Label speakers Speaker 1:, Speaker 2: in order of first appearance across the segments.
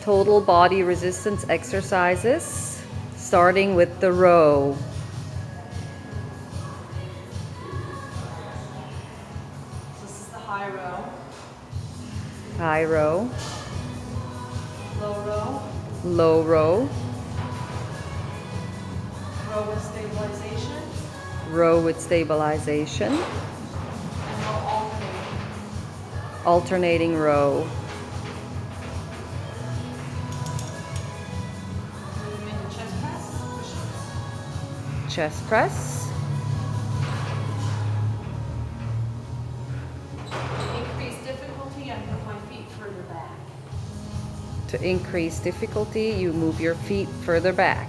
Speaker 1: Total body resistance exercises, starting with the row.
Speaker 2: This is the high row.
Speaker 1: High row.
Speaker 2: Low row.
Speaker 1: Low row.
Speaker 2: Row with stabilization.
Speaker 1: Row with stabilization.
Speaker 2: And row alternating.
Speaker 1: Alternating row.
Speaker 2: Moving into chest press. Push-ups.
Speaker 1: Chest press.
Speaker 2: Increase difficulty, I move my feet further back.
Speaker 1: To increase difficulty, you move your feet further back.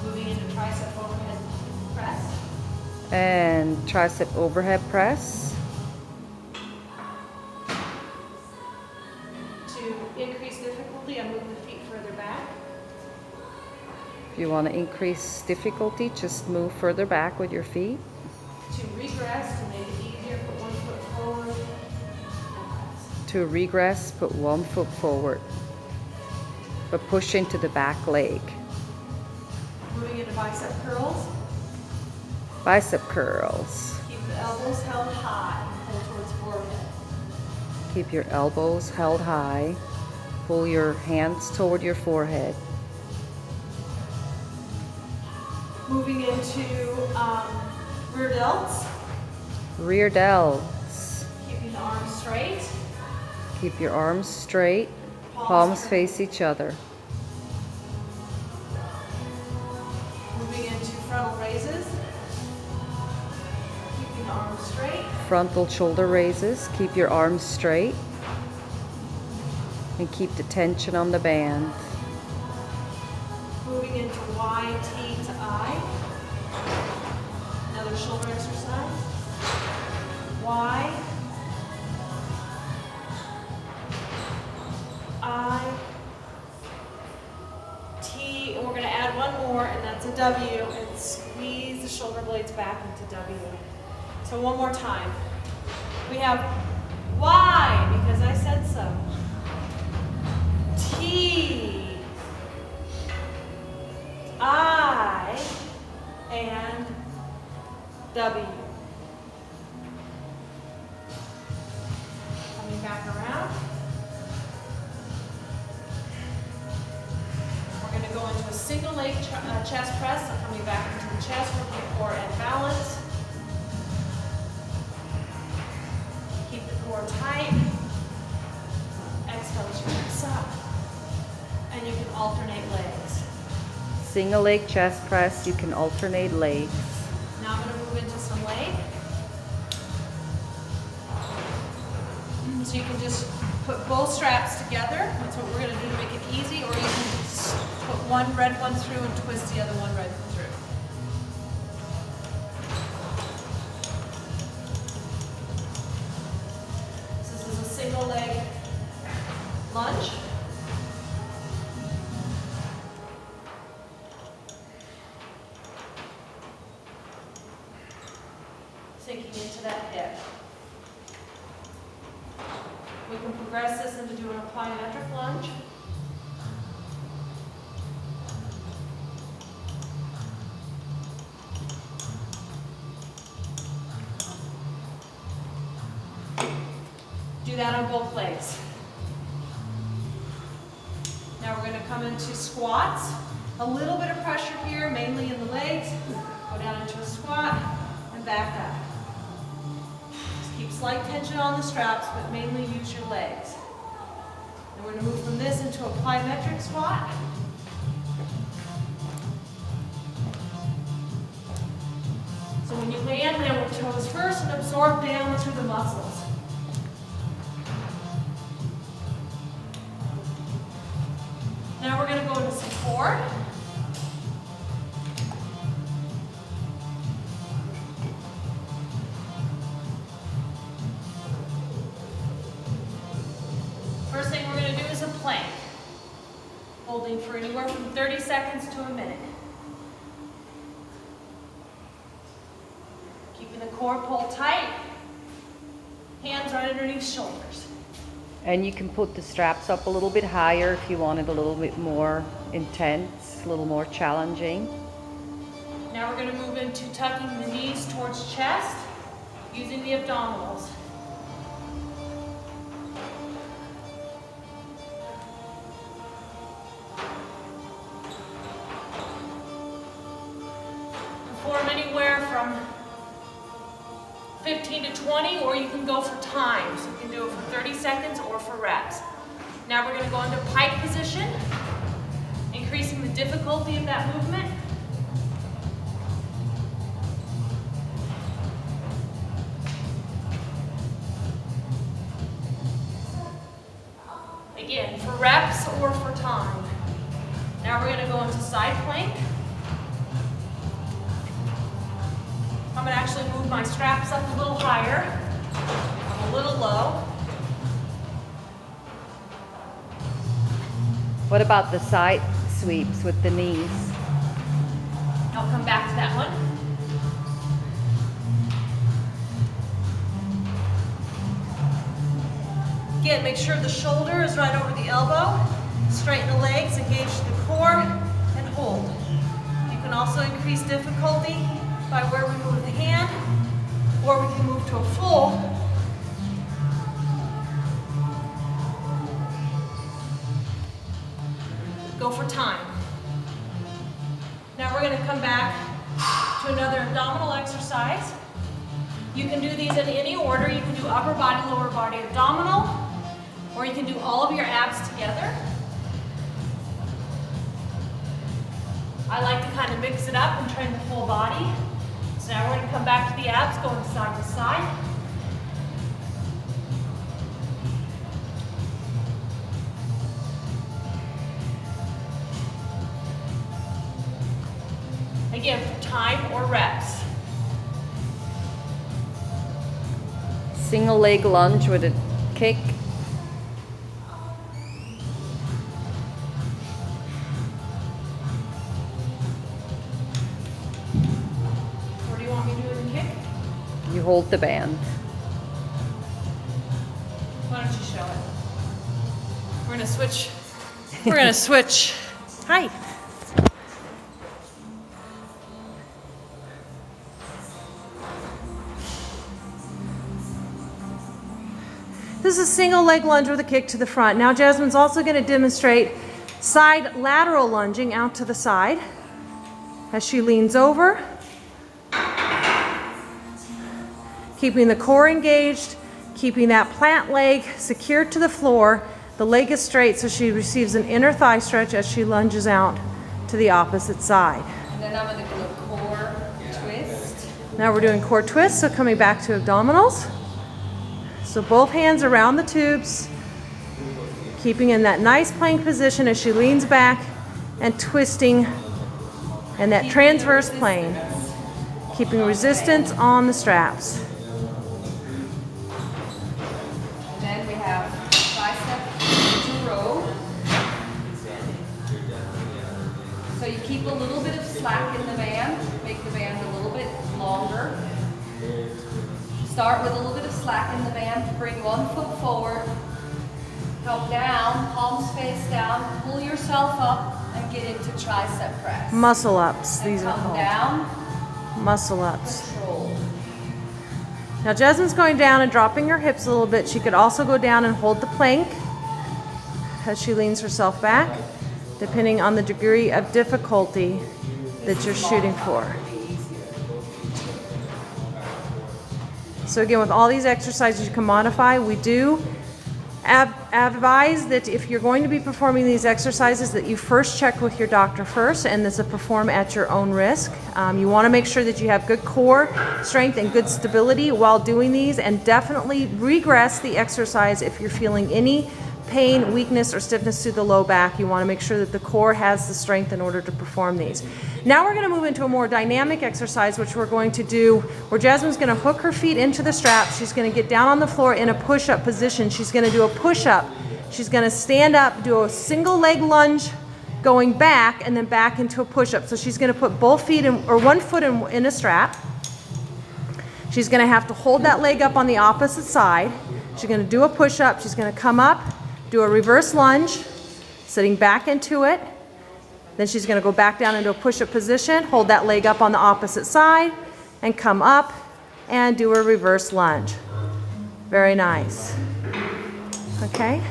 Speaker 2: Moving into tricep overhead press.
Speaker 1: And tricep overhead press.
Speaker 2: To increase difficulty, I move the feet further back.
Speaker 1: If you want to increase difficulty, just move further back with your feet.
Speaker 2: To regress, to make it easier, put one foot forward and press.
Speaker 1: To regress, put one foot forward, but push into the back leg.
Speaker 2: Moving into bicep curls.
Speaker 1: Bicep curls.
Speaker 2: Keep the elbows held high and pull towards forehead.
Speaker 1: Keep your elbows held high. Pull your hands toward your forehead.
Speaker 2: Moving into rear delts.
Speaker 1: Rear delts.
Speaker 2: Keeping the arms straight.
Speaker 1: Keep your arms straight. Palms face each other.
Speaker 2: Moving into frontal raises. Keeping the arms straight.
Speaker 1: Frontal shoulder raises. Keep your arms straight. And keep the tension on the band.
Speaker 2: Moving into Y, T to I. Another shoulder exercise. Y, I, T, and we're going to add one more, and that's a W, and squeeze the shoulder blades back into W. So one more time. We have Y, because I said so. T, I, and W. Coming back around. We're going to go into a single leg chest press. So coming back into the chest, working core and balance. Keep the core tight. Exhale as you press up. And you can alternate legs.
Speaker 1: Single leg chest press. You can alternate legs.
Speaker 2: Now I'm going to move into some leg. So you can just put both straps together. That's what we're going to do to make it easy. Or you can just put one red one through and twist the other one red through. So this is a single leg lunge. Sinking into that hip. We can progress this into doing a plyometric lunge. Do that on both legs. Now we're going to come into squats. A little bit of pressure here, mainly in the legs. Go down into a squat and back up. Keep slight tension on the straps, but mainly use your legs. And we're going to move from this into a plyometric squat. So when you land with toes first and absorb down through the muscles. Now we're going to go into some core. First thing we're going to do is a plank. Holding for anywhere from 30 seconds to a minute. Keeping the core pulled tight. Hands right underneath shoulders.
Speaker 1: And you can put the straps up a little bit higher if you want it a little bit more intense, a little more challenging.
Speaker 2: Now we're going to move into tucking the knees towards chest using the abdominals. Perform anywhere from 15 to 20, or you can go for time. So you can do it for 30 seconds or for reps. Now we're going to go into pike position, increasing the difficulty of that movement. Again, for reps or for time. Now we're going to go into side plank. I'm going to actually move my straps up a little higher. I'm a little low.
Speaker 1: What about the side sweeps with the knees?
Speaker 2: I'll come back to that one. Again, make sure the shoulder is right over the elbow. Straighten the legs, engage the core, and hold. You can also increase difficulty by where we move the hand, or we can move to a full. Go for time. Now we're going to come back to another abdominal exercise. You can do these in any order. You can do upper body, lower body, abdominal, or you can do all of your abs together. I like to kind of mix it up and train the full body. So now we're going to come back to the abs, going side to side. Again, for time or reps.
Speaker 1: Single leg lunge with a kick.
Speaker 2: Where do you want me to do the kick?
Speaker 1: You hold the band.
Speaker 2: Why don't you show it? We're going to switch. We're going to switch. Hi. This is a single leg lunge with a kick to the front. Now Jasmine's also going to demonstrate side lateral lunging out to the side as she leans over, keeping the core engaged, keeping that plant leg secured to the floor. The leg is straight so she receives an inner thigh stretch as she lunges out to the opposite side.
Speaker 1: And then I'm going to do a core twist.
Speaker 2: Now we're doing core twists, so coming back to abdominals. So both hands around the tubes, keeping in that nice plank position as she leans back and twisting in that transverse plane, keeping resistance on the straps.
Speaker 1: And then we have tricep to row. So you keep a little bit of slack in the band, make the band a little bit longer. Start with a little bit of slack in the band, bring one foot forward, come down, palms face down, pull yourself up and get into tricep press.
Speaker 2: Muscle ups, these are
Speaker 1: Come
Speaker 2: called.
Speaker 1: down,
Speaker 2: Muscle ups.
Speaker 1: control.
Speaker 2: Now Jasmine's going down and dropping her hips a little bit. She could also go down and hold the plank as she leans herself back, depending on the degree of difficulty that you're shooting for. So again, with all these exercises you can modify. We do advise that if you're going to be performing these exercises that you first check with your doctor first, and this is perform at your own risk. You want to make sure that you have good core strength and good stability while doing these, and definitely regress the exercise if you're feeling any pain, weakness, or stiffness through the low back. You want to make sure that the core has the strength in order to perform these. Now we're going to move into a more dynamic exercise, which we're going to do where Jasmine's going to hook her feet into the straps. She's going to get down on the floor in a push-up position. She's going to do a push-up. She's going to stand up, do a single leg lunge, going back, and then back into a push-up. So she's going to put both feet in, or one foot in a strap. She's going to have to hold that leg up on the opposite side. She's going to do a push-up. She's going to come up, do a reverse lunge, sitting back into it. Then she's going to go back down into a push-up position, hold that leg up on the opposite side, and come up and do a reverse lunge. Very nice. Okay.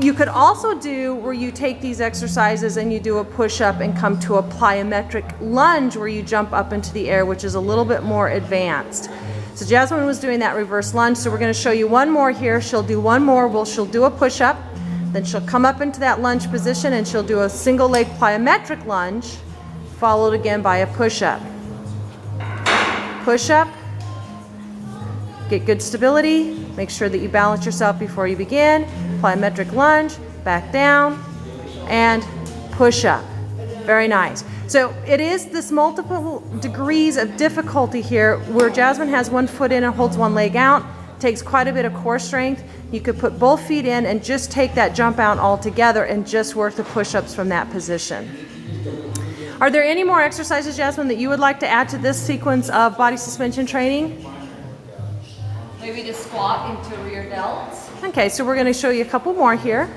Speaker 2: You could also do where you take these exercises and you do a push-up and come to a plyometric lunge where you jump up into the air, which is a little bit more advanced. So Jasmine was doing that reverse lunge, so we're going to show you one more here. She'll do one more. She'll do a push-up, then she'll come up into that lunge position and she'll do a single leg plyometric lunge, followed again by a push-up. Push-up. Get good stability. Make sure that you balance yourself before you begin. Plyometric lunge, back down, and push up. Very nice. So it is this multiple degrees of difficulty here where Jasmine has one foot in and holds one leg out. Takes quite a bit of core strength. You could put both feet in and just take that jump out all together and just work the push-ups from that position. Are there any more exercises, Jasmine, that you would like to add to this sequence of body suspension training?
Speaker 1: Maybe the squat into rear delts.
Speaker 2: Okay, so we're going to show you a couple more here.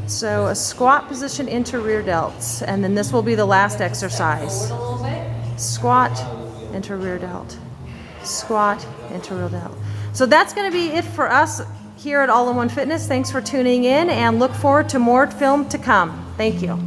Speaker 2: So a squat position into rear delts, and then this will be the last exercise.
Speaker 1: Forward a little bit.
Speaker 2: Squat into rear delt. Squat into rear delt. So that's going to be it for us here at All in One Fitness. Thanks for tuning in and look forward to more film to come. Thank you.